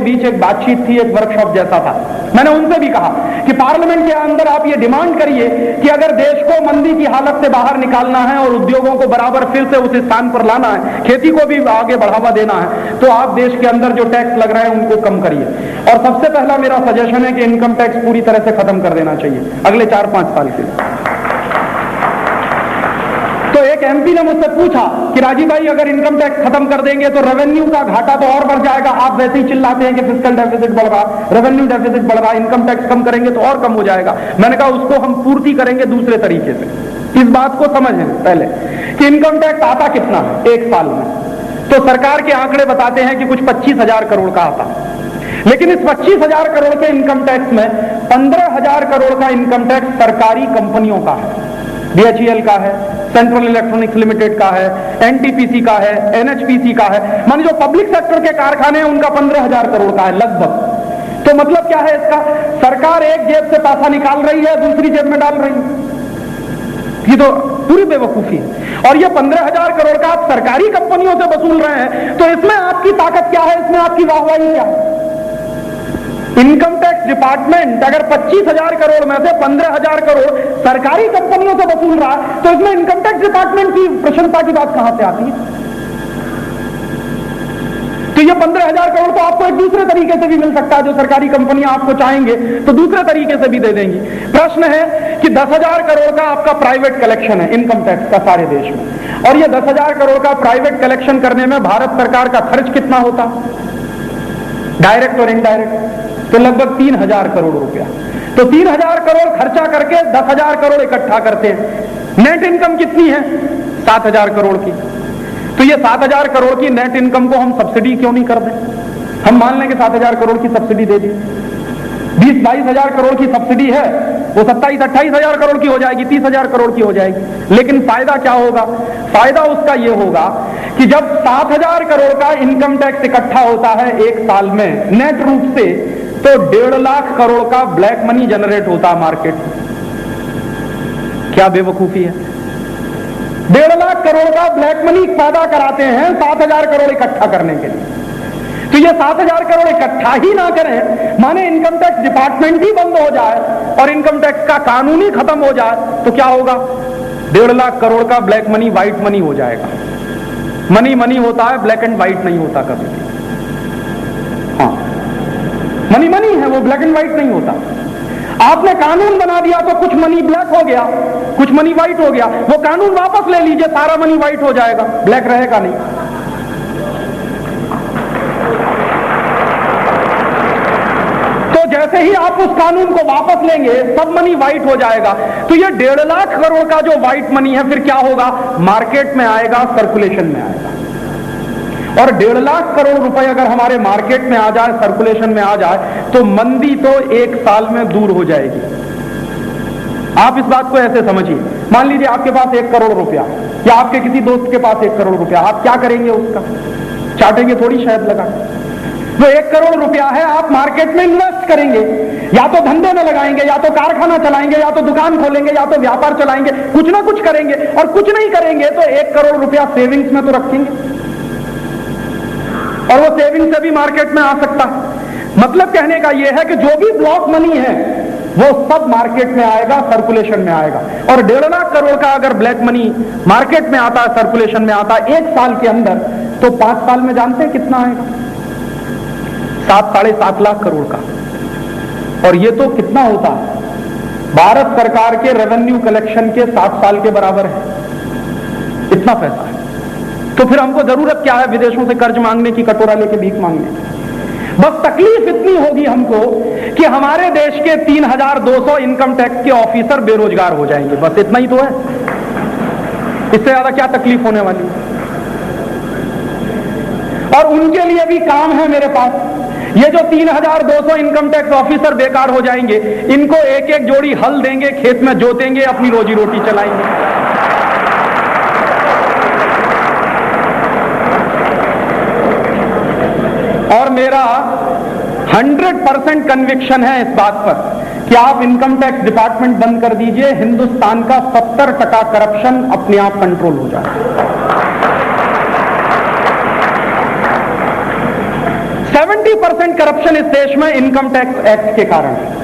बीच एक बातचीत थी, एक वर्कशॉप जैसा था। मैंने उनसे भी कहा कि पार्लियामेंट के अंदर आप ये डिमांड करिए कि अगर देश को मंदी की हालत से बाहर निकालना है और उद्योगों को बराबर फिर से उस स्थान पर लाना है, खेती को भी आगे बढ़ावा देना है, तो आप देश के अंदर जो टैक्स लग रहे हैं उनको कम करिए। और सबसे पहला मेरा सजेशन है कि इनकम टैक्स पूरी तरह से खत्म कर देना चाहिए अगले 4-5 साल के लिए। तो एक एमपी ने मुझसे पूछा कि राजीव भाई, अगर इनकम टैक्स खत्म कर देंगे तो रेवेन्यू का घाटा तो और बढ़ जाएगा। आप वैसे ही चिल्लाते हैं कि फिस्कल डेफिसिट बढ़ रहा, रेवेन्यू डेफिसिट बढ़ रहा, इनकम टैक्स कम करेंगे तो और कम हो जाएगा। मैंने कहा उसको हम पूर्ति करेंगे दूसरे तरीके से। इस बात को समझें पहले कि इनकम टैक्स आता कितना है एक साल में। तो सरकार के आंकड़े बताते हैं कि कुछ 25,000 करोड़ का आता, लेकिन इस 25,000 करोड़ के इनकम टैक्स में 15,000 करोड़ का इनकम टैक्स सरकारी कंपनियों का है। BHEL का है, सेंट्रल इलेक्ट्रॉनिक्स लिमिटेड का है, NTPC का है, NHPC का है, मान जो पब्लिक सेक्टर के कारखाने हैं उनका 15,000 करोड़ का है लगभग। तो मतलब क्या है इसका? सरकार एक जेब से पैसा निकाल रही है, दूसरी जेब में डाल रही है। ये तो पूरी बेवकूफी है। और ये 15,000 करोड़ का आप सरकारी कंपनियों से वसूल रहे हैं, तो इसमें आपकी ताकत क्या है? इसमें आपकी वाहवाही क्या है? इनकम टैक्स डिपार्टमेंट अगर 25,000 करोड़ में से 15,000 करोड़ सरकारी कंपनियों से वसूल रहा है, तो इसमें इनकम टैक्स डिपार्टमेंट की प्रशंसा की बात कहां से आती है? तो ये 15,000 करोड़ तो आपको एक दूसरे तरीके से भी मिल सकता है। जो सरकारी कंपनियां आपको चाहेंगे तो दूसरे तरीके से भी दे देंगी। प्रश्न है कि 10,000 करोड़ का आपका प्राइवेट कलेक्शन है इनकम टैक्स का सारे देश में, और ये 10,000 करोड़ का प्राइवेट कलेक्शन करने में भारत सरकार का खर्च कितना होता, डायरेक्ट और इनडायरेक्ट? तो लगभग 3,000 करोड़ रुपया। तो 3,000 करोड़ खर्चा करके 10,000 करोड़ इकट्ठा करते हैं। नेट इनकम कितनी है? 7,000 करोड़ की। तो ये 7,000 करोड़ की नेट इनकम को हम सब्सिडी क्यों नहीं कर दें? हम मान लें कि 7,000 करोड़ की सब्सिडी दे दी, 20-22,000 करोड़ की सब्सिडी है, वो 27-28,000 करोड़ की हो जाएगी, 30,000 करोड़ की हो जाएगी। लेकिन फायदा क्या होगा? फायदा उसका ये होगा कि जब 7,000 करोड़ का इनकम टैक्स इकट्ठा होता है एक साल में नेट रूप से, तो 1.5 लाख करोड़ का ब्लैक मनी जनरेट होता है मार्केट में। क्या बेवकूफी है? 1.5 लाख करोड़ का ब्लैक मनी पैदा कराते हैं 7,000 करोड़ इकट्ठा करने के लिए। तो ये 7,000 करोड़ इकट्ठा ही ना करें, माने इनकम टैक्स डिपार्टमेंट ही बंद हो जाए और इनकम टैक्स का कानून ही खत्म हो जाए, तो क्या होगा? 1.5 लाख करोड़ का ब्लैक मनी व्हाइट मनी हो जाएगा। मनी मनी होता है, ब्लैक एंड व्हाइट नहीं होता कभी। हाँ, मनी मनी है, वो ब्लैक एंड व्हाइट नहीं होता। आपने कानून बना दिया तो कुछ मनी ब्लैक हो गया, कुछ मनी व्हाइट हो गया। वो कानून वापस ले लीजिए, सारा मनी व्हाइट हो जाएगा, ब्लैक रहेगा नहीं। तो जैसे ही आप उस कानून को वापस लेंगे सब मनी व्हाइट हो जाएगा। तो ये 1.5 लाख करोड़ का जो व्हाइट मनी है फिर क्या होगा? मार्केट में आएगा, सर्कुलेशन में आएगा। और 1.5 लाख करोड़ रुपए अगर हमारे मार्केट में आ जाए, सर्कुलेशन में आ जाए, तो मंदी तो एक साल में दूर हो जाएगी। आप इस बात को ऐसे समझिए, मान लीजिए आपके पास 1 करोड़ रुपया, या आपके किसी दोस्त के पास 1 करोड़ रुपया, आप क्या करेंगे? उसका चाटेंगे थोड़ी शहद लगा। जो 1 करोड़ रुपया है आप मार्केट में इन्वेस्ट करेंगे, या तो धंधे में लगाएंगे, या तो कारखाना चलाएंगे, या तो दुकान खोलेंगे, या तो व्यापार चलाएंगे, कुछ ना कुछ करेंगे। और कुछ नहीं करेंगे तो 1 करोड़ रुपया सेविंग्स में तो रखेंगे, और वो सेविंग से भी मार्केट में आ सकता है। मतलब कहने का यह है कि जो भी ब्लॉक मनी है वो सब मार्केट में आएगा, सर्कुलेशन में आएगा। और 1.5 लाख करोड़ का अगर ब्लैक मनी मार्केट में आता है, सर्कुलेशन में आता है एक साल के अंदर, तो 5 साल में जानते हैं कितना आएगा? 7-7.5 लाख करोड़ का। और ये तो कितना होता है? भारत सरकार के रेवेन्यू कलेक्शन के 7 साल के बराबर है, इतना पैसा है। तो फिर हमको जरूरत क्या है विदेशों से कर्ज मांगने की, कटोरा लेके भीख मांगने की? बस तकलीफ इतनी होगी हमको कि हमारे देश के 3,200 इनकम टैक्स के ऑफिसर बेरोजगार हो जाएंगे, बस इतना ही तो है। इससे ज्यादा क्या तकलीफ होने वाली है? और उनके लिए भी काम है मेरे पास। ये जो 3,200 इनकम टैक्स ऑफिसर बेकार हो जाएंगे, इनको एक एक जोड़ी हल देंगे, खेत में जोतेंगे, अपनी रोजी रोटी चलाएंगे। और मेरा 100% कन्विक्शन है इस बात पर कि आप इनकम टैक्स डिपार्टमेंट बंद कर दीजिए, हिंदुस्तान का 70% करप्शन अपने आप कंट्रोल हो जाए। 70% करप्शन इस देश में इनकम टैक्स एक्ट के कारण है।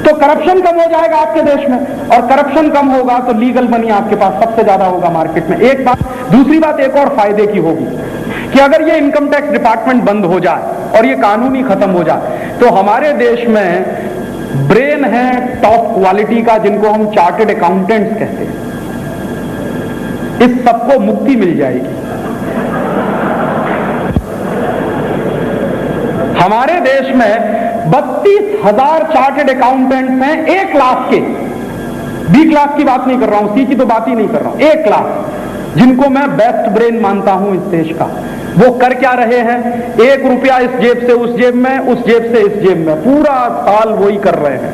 तो करप्शन कम हो जाएगा आपके देश में, और करप्शन कम होगा तो लीगल मनी आपके पास सबसे ज्यादा होगा मार्केट में, एक बात। दूसरी बात एक और फायदे की होगी कि अगर ये इनकम टैक्स डिपार्टमेंट बंद हो जाए और ये कानून ही खत्म हो जाए, तो हमारे देश में ब्रेन है टॉप क्वालिटी का, जिनको हम चार्टर्ड अकाउंटेंट्स कहते हैं, इस सबको मुक्ति मिल जाएगी। हमारे देश में 32,000 चार्टर्ड अकाउंटेंट्स हैं, A क्लास के, B क्लास की बात नहीं कर रहा हूं, C की तो बात ही नहीं कर रहा हूं, A क्लास, जिनको मैं बेस्ट ब्रेन मानता हूं इस देश का। वो कर क्या रहे हैं? 1 रुपया इस जेब से उस जेब में, उस जेब से इस जेब में, पूरा साल वही कर रहे हैं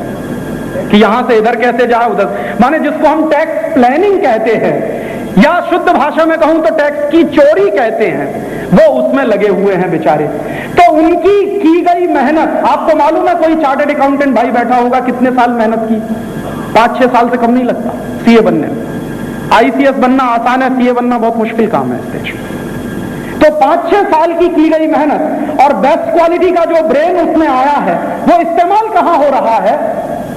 कि यहां से इधर कैसे जाए उधर, माने जिसको हम टैक्स प्लानिंग कहते हैं, या शुद्ध भाषा में कहूं तो टैक्स की चोरी कहते हैं, वो उसमें लगे हुए हैं बेचारे। तो उनकी की गई मेहनत, आपको मालूम है कोई चार्टर्ड अकाउंटेंट भाई बैठा होगा कितने साल मेहनत की? 5-6 साल से कम नहीं लगता सीए बनने में। आईसीएस बनना आसान है, सीए बनना बहुत मुश्किल काम है इस देश में। तो 5-6 साल की गई मेहनत और बेस्ट क्वालिटी का जो ब्रेन उसमें आया है, वो इस्तेमाल कहां हो रहा है?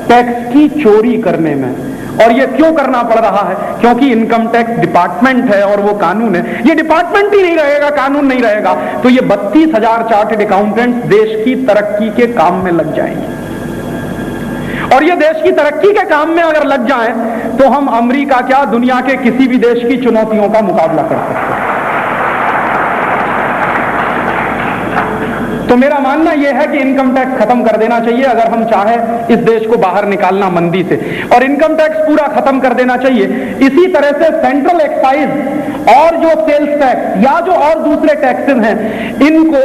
टैक्स की चोरी करने में। और ये क्यों करना पड़ रहा है? क्योंकि इनकम टैक्स डिपार्टमेंट है और वो कानून है। ये डिपार्टमेंट ही नहीं रहेगा, कानून नहीं रहेगा, तो ये 32,000 चार्टर्ड अकाउंटेंट्स देश की तरक्की के काम में लग जाएंगे। और ये देश की तरक्की के काम में अगर लग जाएं, तो हम अमेरिका क्या, दुनिया के किसी भी देश की चुनौतियों का मुकाबला कर सकते हैं। तो मेरा मानना यह है कि इनकम टैक्स खत्म कर देना चाहिए अगर हम चाहें इस देश को बाहर निकालना मंदी से, और इनकम टैक्स पूरा खत्म कर देना चाहिए। इसी तरह से सेंट्रल एक्साइज और जो सेल्स टैक्स या जो और दूसरे टैक्सेस हैं, इनको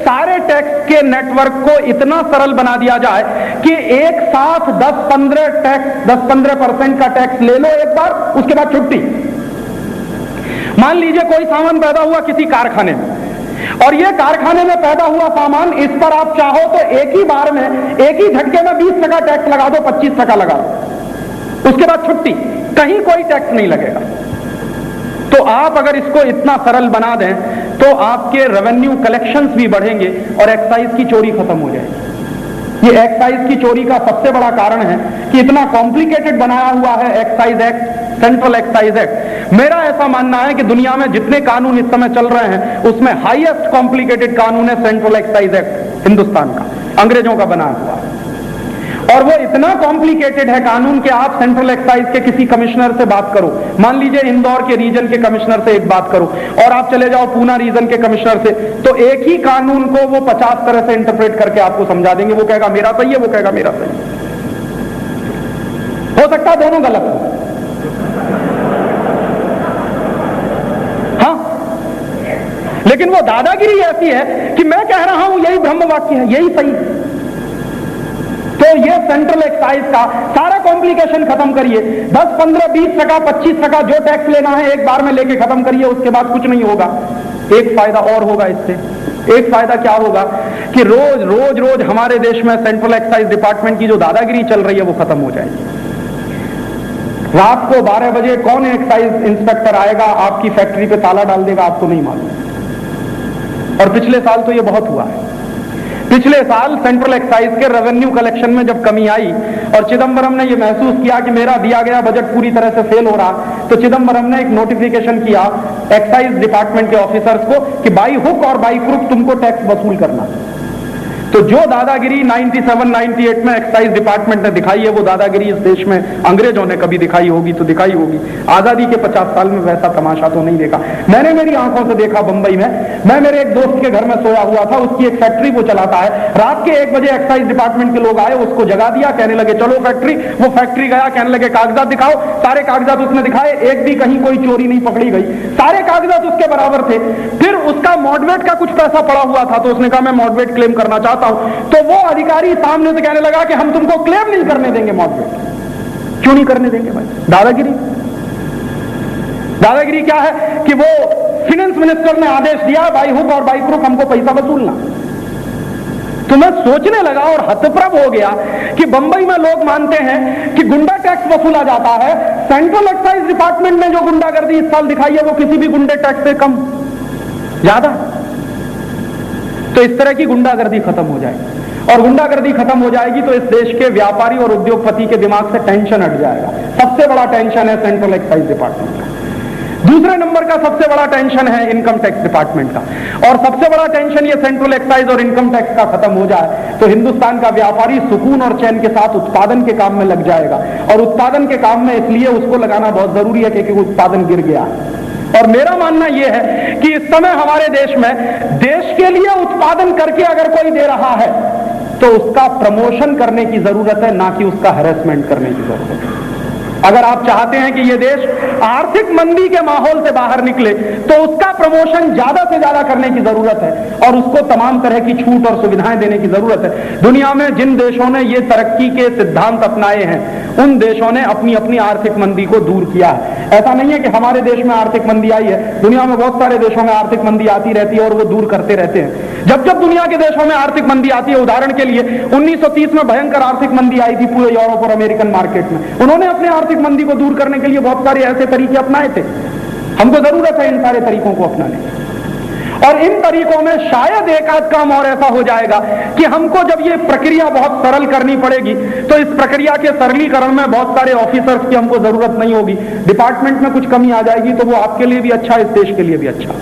सारे टैक्स के नेटवर्क को इतना सरल बना दिया जाए कि एक साथ 10-15% का टैक्स ले लो एक बार, उसके बाद छुट्टी। मान लीजिए कोई सामान पैदा हुआ किसी कारखाने में, और ये कारखाने में पैदा हुआ सामान, इस पर आप चाहो तो एक ही बार में, एक ही झटके में 20% टैक्स लगा दो, 25% लगा दो, उसके बाद छुट्टी, कहीं कोई टैक्स नहीं लगेगा। तो आप अगर इसको इतना सरल बना दें तो आपके रेवेन्यू कलेक्शंस भी बढ़ेंगे और एक्साइज की चोरी खत्म हो जाएगी। ये एक्साइज की चोरी का सबसे बड़ा कारण है कि इतना कॉम्प्लिकेटेड बनाया हुआ है excise act, central excise act. मेरा ऐसा मानना है कि दुनिया में जितने कानून इस समय चल रहे हैं उसमें हाईएस्ट कॉम्प्लिकेटेड कानून है सेंट्रल एक्साइज एक्ट हिंदुस्तान का, अंग्रेजों का बनाया हुआ। और वो इतना कॉम्प्लिकेटेड है कानून कि आप सेंट्रल एक्साइज के किसी कमिश्नर से बात करो, मान लीजिए इंदौर के रीजन के कमिश्नर से एक बात करो, और आप चले जाओ पूना रीजन के कमिश्नर से, तो एक ही कानून को वो 50 तरह से इंटरप्रेट करके आपको समझा देंगे। वो कहेगा मेरा सही है, वो कहेगा मेरा सही है। हो सकता है दोनों गलत हो, हाँ, लेकिन वो दादागिरी ऐसी है कि मैं कह रहा हूं यही ब्रह्म वाक्य है, यही सही है। तो ये सेंट्रल एक्साइज का सारा कॉम्प्लिकेशन खत्म करिए, 10, 15, 20%, 25% जो टैक्स लेना है एक बार में लेके खत्म करिए, उसके बाद कुछ नहीं होगा। एक फायदा और होगा इससे, एक फायदा क्या होगा कि रोज रोज हमारे देश में सेंट्रल एक्साइज डिपार्टमेंट की जो दादागिरी चल रही है वो खत्म हो जाएगी। रात को 12 बजे कौन एक्साइज इंस्पेक्टर आएगा आपकी फैक्ट्री पे ताला डाल देगा, आपको नहीं मालूम। और पिछले साल तो ये बहुत हुआ है। पिछले साल सेंट्रल एक्साइज के रेवेन्यू कलेक्शन में जब कमी आई और चिदंबरम ने यह महसूस किया कि मेरा दिया गया बजट पूरी तरह से फेल हो रहा, तो चिदंबरम ने एक नोटिफिकेशन किया एक्साइज डिपार्टमेंट के ऑफिसर्स को कि बाई हुक और बाई क्रुक तुमको टैक्स वसूल करना। तो जो दादागिरी 97-98 में एक्साइज डिपार्टमेंट ने दिखाई है, वो दादागिरी इस देश में अंग्रेजों ने कभी दिखाई होगी तो दिखाई होगी। आजादी के 50 साल में वैसा तमाशा तो नहीं देखा। मैंने मेरी आंखों से देखा बंबई में, मैं मेरे एक दोस्त के घर में सोया हुआ था, उसकी एक फैक्ट्री वो चलाता है। रात के 1 बजे एक्साइज डिपार्टमेंट के लोग आए, उसको जगा दिया, कहने लगे चलो फैक्ट्री। वो फैक्ट्री गया, कहने लगे कागजात दिखाओ। सारे कागजात उसने दिखाए, एक भी कहीं कोई चोरी नहीं पकड़ी गई, सारे कागजात उसके बराबर थे। फिर उसका मॉडरेट का कुछ पैसा पड़ा हुआ था, तो उसने कहा मैं मॉडरेट क्लेम करना चाहता हूं। तो वो अधिकारी सामने से कहने लगा कि हम तुमको क्लेम नहीं करने देंगे मॉडरेट। क्यों नहीं करने देंगे भाई? दादागिरी। दादागिरी क्या है कि वो फाइनेंस मिनिस्टर ने आदेश दिया बाई हुक और बाई क्रुक हमको पैसा वसूलना। तो मैं सोचने लगा और हतप्रभ हो गया कि बंबई में लोग मानते हैं कि गुंडा टैक्स वसूला जाता है। सेंट्रल एक्साइज डिपार्टमेंट ने जो गुंडागर्दी इस साल दिखाई है वो किसी भी गुंडे टैक्स से कम, ज्यादा। तो तो इस तरह की गुंडागर्दी खत्म हो जाएगी। और गुंडागर्दी खत्म हो जाएगी तो इस देश के व्यापारी और उद्योगपति के दिमाग से टेंशन हट जाएगा। सबसे बड़ा टेंशन है सेंट्रल एक्साइज डिपार्टमेंट का। दूसरे नंबर का सबसे बड़ा टेंशन है इनकम टैक्स डिपार्टमेंट का। और सबसे बड़ा टेंशन ये सेंट्रल एक्साइज और इनकम टैक्स का खत्म हो जाए तो हिंदुस्तान का व्यापारी सुकून और चैन के साथ उत्पादन के काम में लग जाएगा। और उत्पादन के काम में इसलिए उसको लगाना बहुत जरूरी है क्योंकि उत्पादन गिर गया है। और मेरा मानना यह है कि इस समय हमारे देश में देश के लिए उत्पादन करके अगर कोई दे रहा है तो उसका प्रमोशन करने की जरूरत है, ना कि उसका हैरेसमेंट करने की जरूरत है। अगर आप चाहते हैं कि यह देश आर्थिक मंदी के माहौल से बाहर निकले तो उसका प्रमोशन ज्यादा से ज्यादा करने की जरूरत है और उसको तमाम तरह की छूट और सुविधाएं देने की जरूरत है। दुनिया में जिन देशों ने ये तरक्की के सिद्धांत अपनाए हैं उन देशों ने अपनी अपनी आर्थिक मंदी को दूर किया है। ऐसा नहीं है कि हमारे देश में आर्थिक मंदी आई है, दुनिया में बहुत सारे देशों में आर्थिक मंदी आती रहती है और वो दूर करते रहते हैं। जब जब दुनिया के देशों में आर्थिक मंदी आती है, उदाहरण के लिए 1930 में भयंकर आर्थिक मंदी आई थी पूरे यूरोप और अमेरिकन मार्केट में, उन्होंने अपने आर्थिक मंदी को दूर करने के लिए बहुत सारे ऐसे तरीके अपनाए थे। हमको जरूरत है इन सारे तरीकों को अपनाने की। और इन तरीकों में शायद एक आध काम और ऐसा हो जाएगा कि हमको जब ये प्रक्रिया बहुत सरल करनी पड़ेगी तो इस प्रक्रिया के सरलीकरण में बहुत सारे ऑफिसर्स की हमको जरूरत नहीं होगी, डिपार्टमेंट में कुछ कमी आ जाएगी तो वो आपके लिए भी अच्छा, इस देश के लिए भी अच्छा।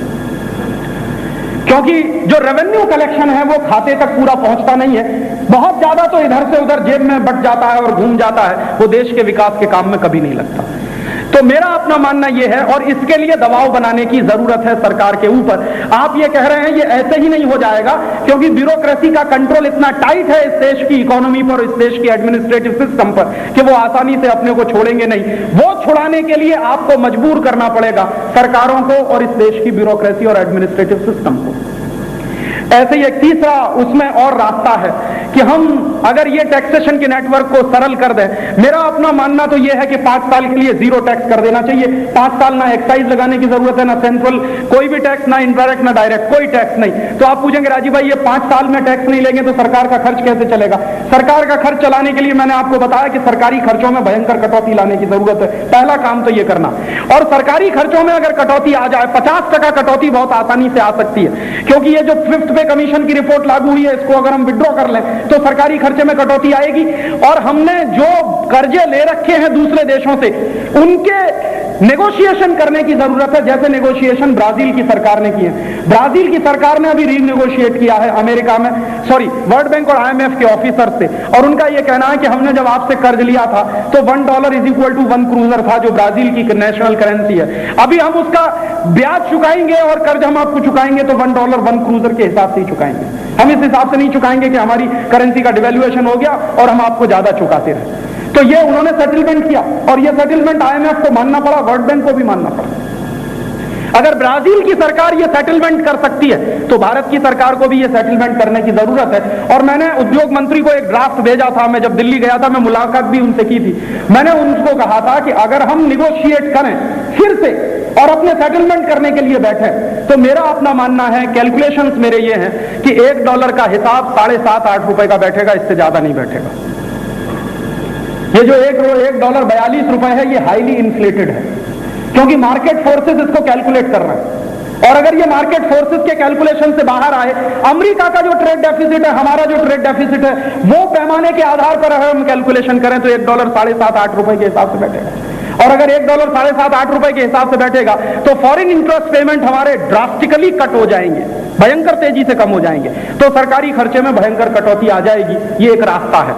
क्योंकि जो रेवेन्यू कलेक्शन है वो खाते तक पूरा पहुंचता नहीं है, बहुत ज्यादा तो इधर से उधर जेब में बट जाता है और घूम जाता है, वो देश के विकास के काम में कभी नहीं लगता। तो मेरा अपना मानना यह है और इसके लिए दबाव बनाने की जरूरत है सरकार के ऊपर। आप ये कह रहे हैं ये ऐसे ही नहीं हो जाएगा क्योंकि ब्यूरोक्रेसी का कंट्रोल इतना टाइट है इस देश की इकोनॉमी पर, इस देश की एडमिनिस्ट्रेटिव सिस्टम पर कि वो आसानी से अपने को छोड़ेंगे नहीं। वो छुड़ाने के लिए आपको मजबूर करना पड़ेगा सरकारों को और इस देश की ब्यूरोक्रेसी और एडमिनिस्ट्रेटिव सिस्टम को। ऐसे ही एक तीसरा उसमें और रास्ता है कि हम अगर ये टैक्सेशन के नेटवर्क को सरल कर दें, मेरा अपना मानना तो ये है कि 5 साल के लिए जीरो टैक्स कर देना चाहिए। 5 साल ना एक्साइज लगाने की जरूरत है, ना सेंट्रल कोई भी टैक्स, ना इनडायरेक्ट ना डायरेक्ट कोई टैक्स नहीं। तो आप पूछेंगे राजीव भाई ये 5 साल में टैक्स नहीं लेंगे तो सरकार का खर्च कैसे चलेगा? सरकार का खर्च चलाने के लिए मैंने आपको बताया कि सरकारी खर्चों में भयंकर कटौती लाने की जरूरत है। पहला काम तो ये करना। और सरकारी खर्चों में अगर कटौती आ जाए, 50% कटौती बहुत आसानी से आ सकती है क्योंकि ये जो 5th पे कमीशन की रिपोर्ट लागू हुई है इसको अगर हम विड्रॉ कर लें तो सरकारी खर्चे में कटौती आएगी। और हमने जो कर्जे ले रखे हैं दूसरे देशों से उनके नेगोशिएशन करने की जरूरत है, जैसे नेगोशिएशन ब्राजील की सरकार ने किए। ब्राजील की सरकार ने अभी रीनेगोशिएट किया है अमेरिका में, वर्ल्ड बैंक और IMF के ऑफिसर से, और उनका यह कहना है कि हमने जब आपसे कर्ज लिया था तो $1 = 1 क्रूजर था जो ब्राजील की नेशनल करेंसी है। अभी हम उसका ब्याज चुकाएंगे और कर्ज हम आपको चुकाएंगे तो $1 1 क्रूजर के हिसाब से ही चुकाएंगे। हम इस हिसाब से नहीं चुकाएंगे कि हमारी करेंसी का डिवैल्यूएशन हो गया और हम आपको ज्यादा चुकाते रहे। तो ये उन्होंने सेटलमेंट किया और ये सेटलमेंट IMF को मानना पड़ा, वर्ल्ड बैंक को भी मानना पड़ा। अगर ब्राजील की सरकार ये सेटलमेंट कर सकती है तो भारत की सरकार को भी ये सेटलमेंट करने की जरूरत है। और मैंने उद्योग मंत्री को एक ड्राफ्ट भेजा था, मैं जब दिल्ली गया था मैं मुलाकात भी उनसे की थी। मैंने उनको कहा था कि अगर हम निगोशिएट करें फिर से और अपने सेटलमेंट करने के लिए बैठे तो मेरा अपना मानना है, कैलकुलेशंस मेरे ये हैं कि $1 का हिसाब 7.5-8 रुपए का बैठेगा, इससे ज्यादा नहीं बैठेगा। ये जो $1 42 रुपए है ये हाईली इन्फ्लेटेड है क्योंकि मार्केट फोर्सेस इसको कैलकुलेट कर रहे हैं। और अगर ये मार्केट फोर्सेस के कैलकुलेशन से बाहर आए, अमेरिका का जो ट्रेड डेफिसिट है, हमारा जो ट्रेड डेफिसिट है, वो पैमाने के आधार पर अगर हम कैलकुलेशन करें तो $1 7.5-8 रुपए के हिसाब से बैठेगा। और अगर $1 7.5-8 रुपए के हिसाब से बैठेगा तो फॉरेन इंटरेस्ट पेमेंट हमारे ड्रास्टिकली कट हो जाएंगे, भयंकर तेजी से कम हो जाएंगे, तो सरकारी खर्चे में भयंकर कटौती आ जाएगी। ये एक रास्ता है।